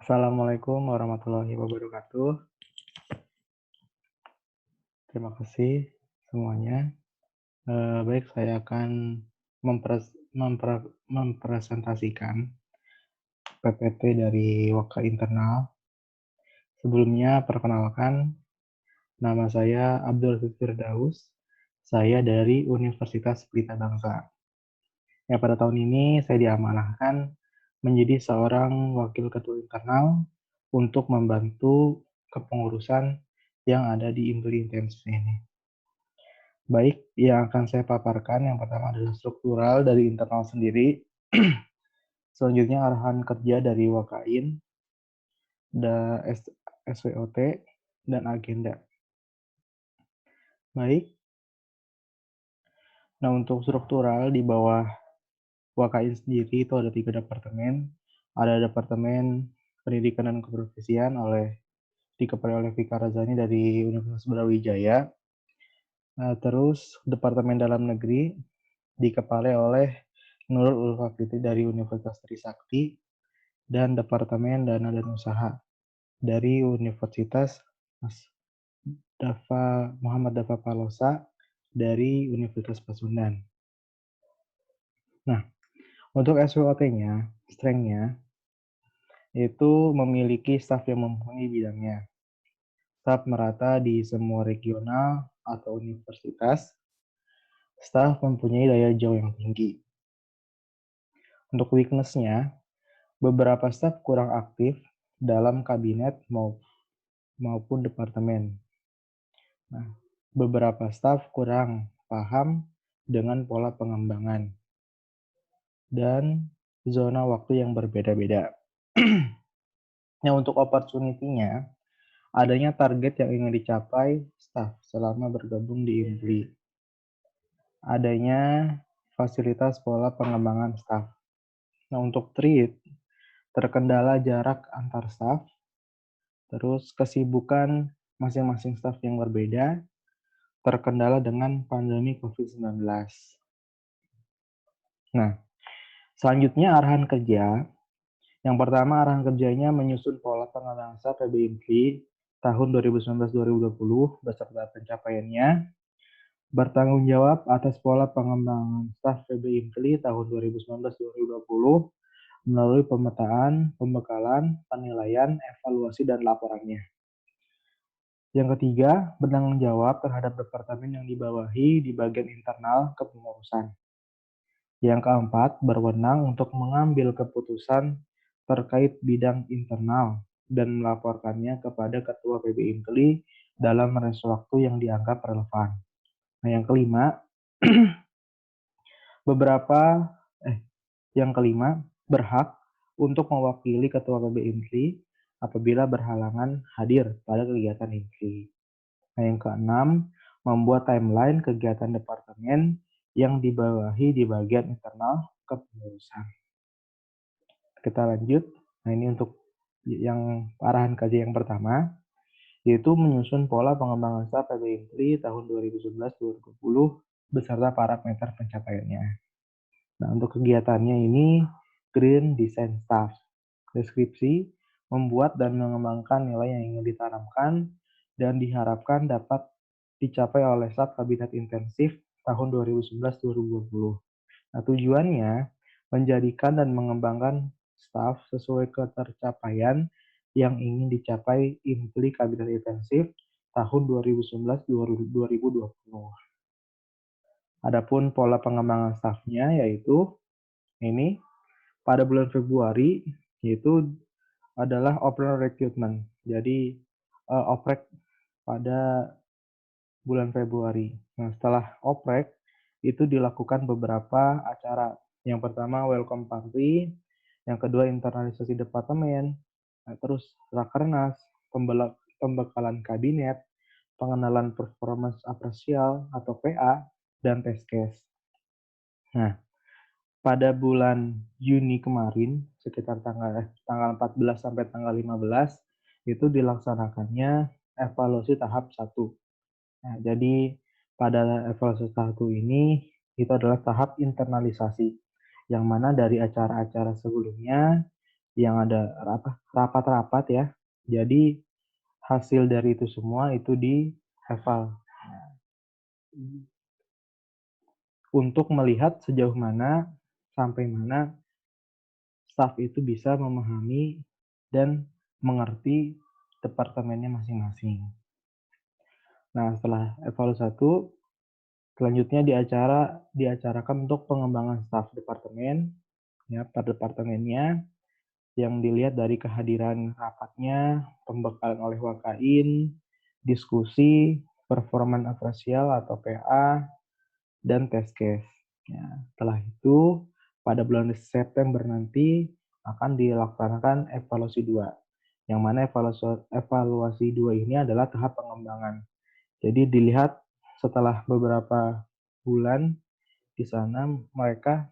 Assalamualaikum warahmatullahi wabarakatuh. Terima kasih semuanya. Baik, saya akan mempresentasikan PPT dari Waka Internal. Sebelumnya, perkenalkan, nama saya Abdul Firdaus. Saya dari Universitas Pelita Bangsa. Ya, pada tahun ini saya diamanahkan menjadi seorang wakil ketua internal untuk membantu kepengurusan yang ada di Impli Intensif ini. Baik, yang akan saya paparkan yang pertama adalah struktural dari internal sendiri, selanjutnya arahan kerja dari Wakain, SWOT, dan agenda. Baik, nah untuk struktural di bawah Wakain sendiri itu ada 3 departemen. Ada Departemen Pendidikan dan Keprofesian dikepalai oleh Vika Razani dari Universitas Brawijaya. Terus Departemen Dalam Negeri dikepalai oleh Nurul Ulfakiti dari Universitas Trisakti, dan Departemen Dana dan Usaha dari Universitas Muhammad Dafa Palosa dari Universitas Pasundan. Nah, untuk SWOT-nya, strength-nya, itu memiliki staf yang mumpuni bidangnya. Staf merata di semua regional atau universitas. Staf mempunyai daya jauh yang tinggi. Untuk weakness-nya, beberapa staf kurang aktif dalam kabinet maupun departemen. Nah, beberapa staf kurang paham dengan pola pengembangan dan zona waktu yang berbeda-beda. Nah, untuk opportunity-nya, adanya target yang ingin dicapai staf selama bergabung di IMPLI. Adanya fasilitas pola pengembangan staf. Nah, untuk treat, terkendala jarak antar staf, terus kesibukan masing-masing staf yang berbeda, terkendala dengan pandemi COVID-19. Nah, selanjutnya arahan kerja. Yang pertama, arahan kerjanya menyusun pola pengembangan staf PBIMPI tahun 2019-2020 beserta pencapaiannya, bertanggung jawab atas pola pengembangan staf PBIMPI tahun 2019-2020 melalui pemetaan, pembekalan, penilaian, evaluasi, dan laporannya. Yang ketiga, bertanggung jawab terhadap departemen yang dibawahi di bagian internal kepengurusan. Yang keempat, berwenang untuk mengambil keputusan terkait bidang internal dan melaporkannya kepada Ketua PBIMPLI dalam rentang waktu yang dianggap relevan. Nah, yang kelima, berhak untuk mewakili Ketua PBIMPLI apabila berhalangan hadir pada kegiatan IMPLI. Nah, yang keenam, membuat timeline kegiatan departemen yang dibawahi di bagian internal kepengurusan. Kita lanjut. Nah, ini untuk yang arahan kerja yang pertama, yaitu menyusun pola pengembangan staf PBIMPLI tahun 2011-2020 beserta parameter pencapaiannya. Nah, untuk kegiatannya ini Green Design Staff. Deskripsi, membuat dan mengembangkan nilai yang ingin ditanamkan dan diharapkan dapat dicapai oleh staf kabinet intensif tahun 2011-2020. Nah, tujuannya menjadikan dan mengembangkan staf sesuai ketercapaian yang ingin dicapai IMPLI kabinet intensif tahun 2019-2020. Adapun pola pengembangan stafnya yaitu ini pada bulan Februari yaitu adalah open recruitment. Jadi oprek pada bulan Februari. Nah, setelah oprek itu dilakukan beberapa acara. Yang pertama welcome party, yang kedua internalisasi departemen, nah, terus rakernas, pembekalan kabinet, pengenalan performance apresial atau PA, dan test case. Nah, pada bulan Juni kemarin, sekitar tanggal 14 sampai tanggal 15, itu dilaksanakannya evaluasi tahap 1. Nah, jadi pada evaluasi tahap 1 ini, itu adalah tahap internalisasi, yang mana dari acara-acara sebelumnya, yang ada rapat-rapat ya. Jadi hasil dari itu semua itu di-eval. Untuk melihat sejauh mana, sampai mana staf itu bisa memahami dan mengerti departemennya masing-masing. Nah, setelah evaluasi 1, selanjutnya diacarakan untuk pengembangan staf departemen ya per departemennya yang dilihat dari kehadiran rapatnya, pembekalan oleh wakain, diskusi, performan apresial atau PA, dan test case. Ya, setelah itu, pada bulan September nanti akan dilaksanakan evaluasi 2. Yang mana evaluasi 2 ini adalah tahap pengembangan. Jadi dilihat setelah beberapa bulan di sana mereka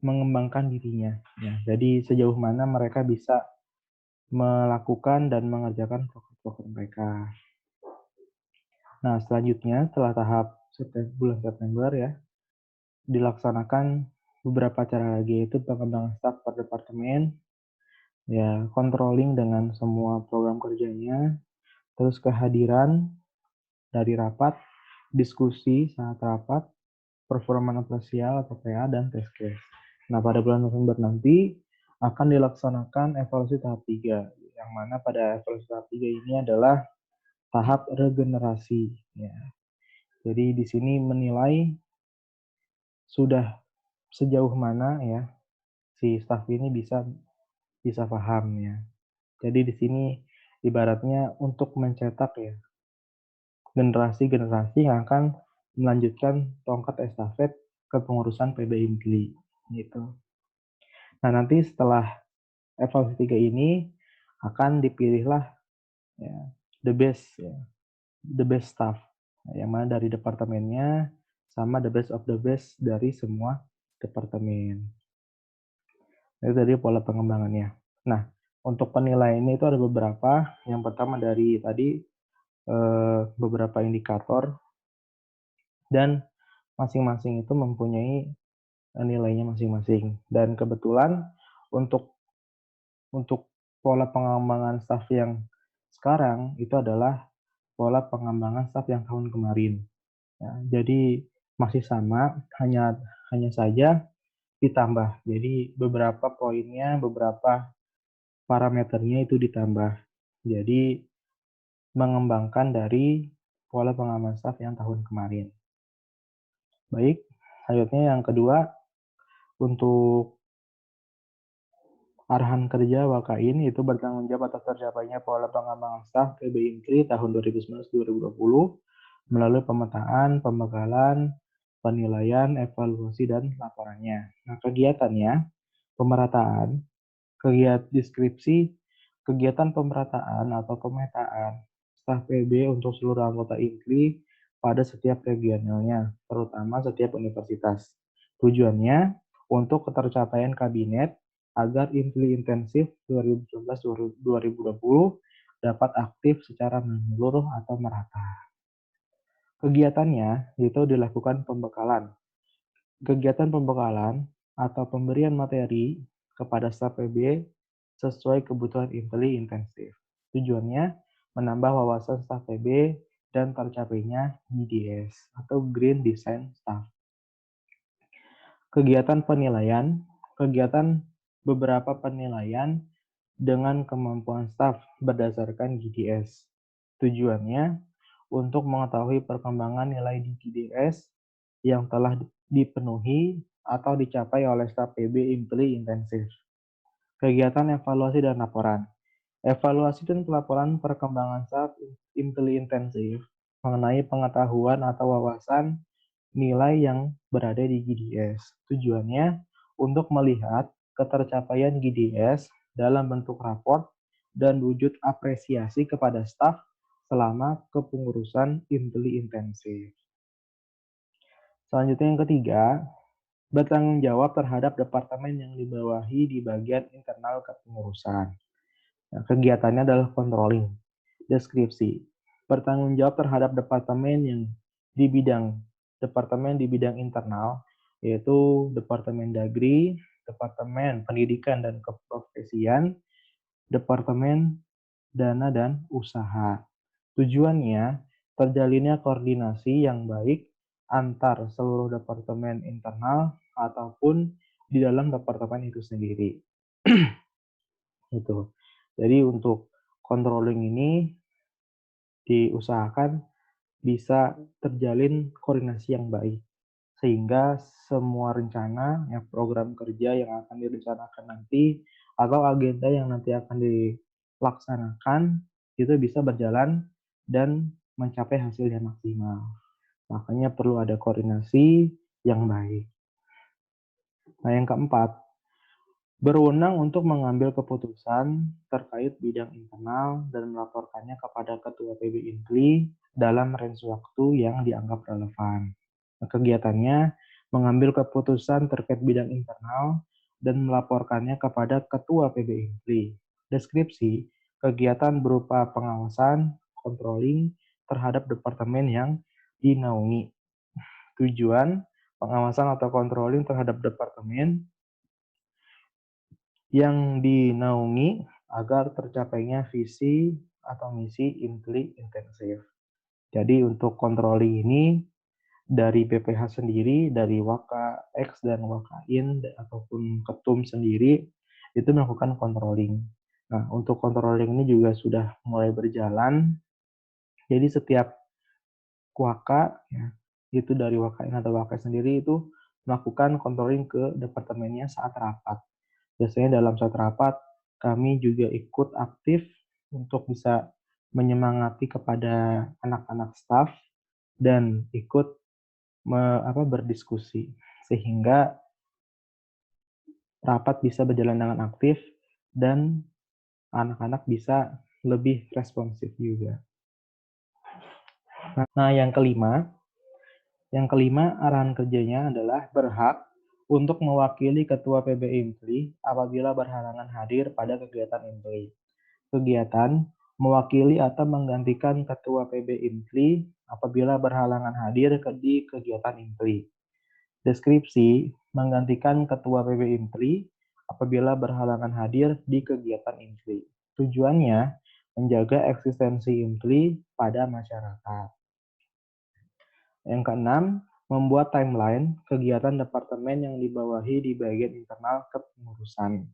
mengembangkan dirinya. Ya, jadi sejauh mana mereka bisa melakukan dan mengerjakan program mereka. Nah, selanjutnya setelah tahap bulan September ya, dilaksanakan beberapa cara lagi, yaitu pengembangan staf per departemen, ya controlling dengan semua program kerjanya, terus kehadiran dari rapat, diskusi saat rapat, performa apresial atau PA, dan test case. Nah, pada bulan November nanti akan dilaksanakan evaluasi tahap 3, yang mana pada evaluasi tahap 3 ini adalah tahap regenerasi. Ya. Jadi di sini menilai sudah sejauh mana ya si staf ini bisa paham ya. Jadi di sini ibaratnya untuk mencetak ya generasi-generasi yang akan melanjutkan tongkat estafet kepengurusan PB Impli gitu. Nah, nanti setelah evaluasi 3 ini akan dipilihlah ya, the best staff yang mana dari departemennya sama the best of the best dari semua departemen. Itu dari pola pengembangannya. Nah, untuk penilaiannya itu ada beberapa. Yang pertama dari tadi beberapa indikator dan masing-masing itu mempunyai nilainya masing-masing. Dan kebetulan untuk pola pengembangan staff yang sekarang itu adalah pola pengembangan staff yang tahun kemarin. Ya, jadi masih sama, hanya saja ditambah. Jadi beberapa poinnya, beberapa parameternya itu ditambah. Jadi mengembangkan dari pola pengembangan staff yang tahun kemarin. Baik, selanjutnya yang kedua, untuk arahan kerja Wakain itu bertanggung jawab atas tercapainya pola pengembangan staf PB Inkri tahun 2019-2020 melalui pemetaan, pembekalan, penilaian, evaluasi, dan laporannya. Nah, kegiatannya, pemerataan, kegiatan deskripsi, kegiatan pemerataan atau pemetaan staf PB untuk seluruh anggota Inkri pada setiap regionalnya, terutama setiap universitas. Tujuannya untuk ketercapaian kabinet agar Inkri intensif 2019-2020 dapat aktif secara menyeluruh atau merata. Kegiatannya itu dilakukan pembekalan. Kegiatan pembekalan atau pemberian materi kepada staf PB sesuai kebutuhan Impli intensif. Tujuannya menambah wawasan staf PB dan tercapainya GDS atau Green Design Staff. Kegiatan penilaian, beberapa penilaian dengan kemampuan staf berdasarkan GDS. Tujuannya untuk mengetahui perkembangan nilai di GDS yang telah dipenuhi atau dicapai oleh staf PB Impli intensif. Kegiatan evaluasi dan laporan. Evaluasi dan pelaporan perkembangan staf Impli intensif mengenai pengetahuan atau wawasan nilai yang berada di GDS. Tujuannya untuk melihat ketercapaian GDS dalam bentuk raport dan wujud apresiasi kepada staf selama kepengurusan Impli intensif. Selanjutnya yang ketiga, bertanggung jawab terhadap departemen yang dibawahi di bagian internal kepengurusan. Nah, kegiatannya adalah controlling, deskripsi, bertanggung jawab terhadap departemen di bidang internal, yaitu Departemen Dagri, Departemen Pendidikan dan Keprofesian, Departemen Dana dan Usaha. Tujuannya, terjalinnya koordinasi yang baik antar seluruh departemen internal ataupun di dalam departemen itu sendiri. Gitu. Jadi untuk controlling ini diusahakan bisa terjalin koordinasi yang baik sehingga semua rencana program kerja yang akan direncanakan nanti atau agenda yang nanti akan dilaksanakan itu bisa berjalan dan mencapai hasil yang maksimal. Makanya perlu ada koordinasi yang baik. Nah, yang keempat, berwenang untuk mengambil keputusan terkait bidang internal dan melaporkannya kepada Ketua PB Infli dalam range waktu yang dianggap relevan. Kegiatannya mengambil keputusan terkait bidang internal dan melaporkannya kepada Ketua PB Infli. Deskripsi, kegiatan berupa pengawasan, controlling terhadap departemen yang dinaungi. Tujuan, pengawasan atau controlling terhadap departemen yang dinaungi agar tercapainya visi atau misi Infli intensif. Jadi untuk controlling ini dari BPH sendiri, dari Waka X dan Waka In ataupun Ketum sendiri itu melakukan controlling. Nah, untuk controlling ini juga sudah mulai berjalan. Jadi setiap Waka ya, itu dari Waka In atau Waka sendiri itu melakukan controlling ke departemennya saat rapat. Biasanya dalam saat rapat kami juga ikut aktif untuk bisa menyemangati kepada anak-anak staff dan ikut berdiskusi sehingga rapat bisa berjalan dengan aktif dan anak-anak bisa lebih responsif juga. Nah, yang kelima arahan kerjanya adalah berhak untuk mewakili Ketua PB Infli apabila berhalangan hadir pada kegiatan Infli. Kegiatan mewakili atau menggantikan Ketua PB Infli apabila berhalangan hadir di kegiatan Infli. Deskripsi, menggantikan Ketua PB Infli apabila berhalangan hadir di kegiatan Infli. Tujuannya, menjaga eksistensi Infli pada masyarakat. Yang keenam, membuat timeline kegiatan departemen yang dibawahi di bagian internal kepengurusan.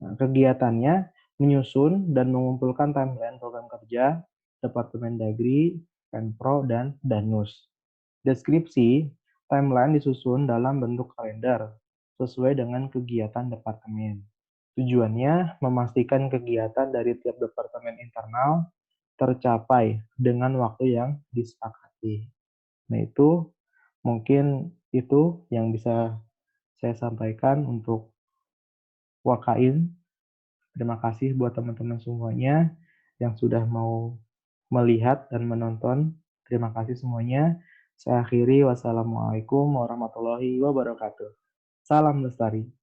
Nah, kegiatannya menyusun dan mengumpulkan timeline program kerja Departemen Dagri, Penpro, dan Danus. Deskripsi, timeline disusun dalam bentuk kalender sesuai dengan kegiatan departemen. Tujuannya memastikan kegiatan dari tiap departemen internal tercapai dengan waktu yang disepakati. Nah, itu mungkin itu yang bisa saya sampaikan untuk Wakain. Terima kasih buat teman-teman semuanya yang sudah mau melihat dan menonton. Terima kasih semuanya. Saya akhiri. Wassalamualaikum warahmatullahi wabarakatuh. Salam lestari.